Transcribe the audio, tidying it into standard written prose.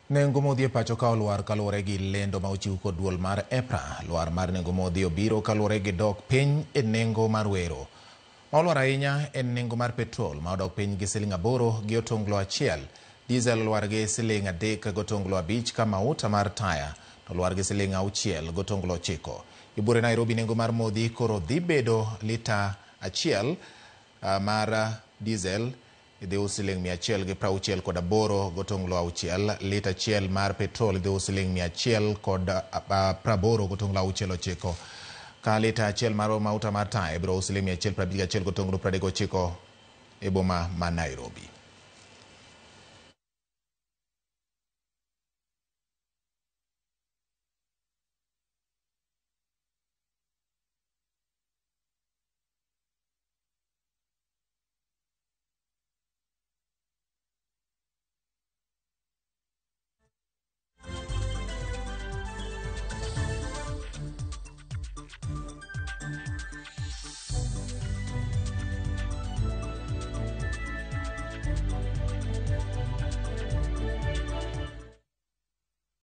Nengo modhi e pacho ka olwar kaluwore gi lendo ma ochiw kod duol mar EPRA. Lwar mar nengo modhi obiro kaluwore gi dok piny e nengo mar wero. Ma olwar ahinya en nengo mar petrol ma odok piny gi Sh8 gi otonglo 1. Diesel olwar gi Sh3 gi otonglo 5 ka mauta mar taya to olwar gi Sh6 gi otonglo 9. Ibure Nairobi nengo mar modhi koro dhi bedo lita 1 mar diesel idhius Sh168 kod 8 gotonglo 6. Lita 1 mar petrol idhius Sh100 kod 80 gotonglo 69. Ka lita 1 mar mauta mar taya ibiro us Sh151 gotonglo 39 e boma ma Nairobi.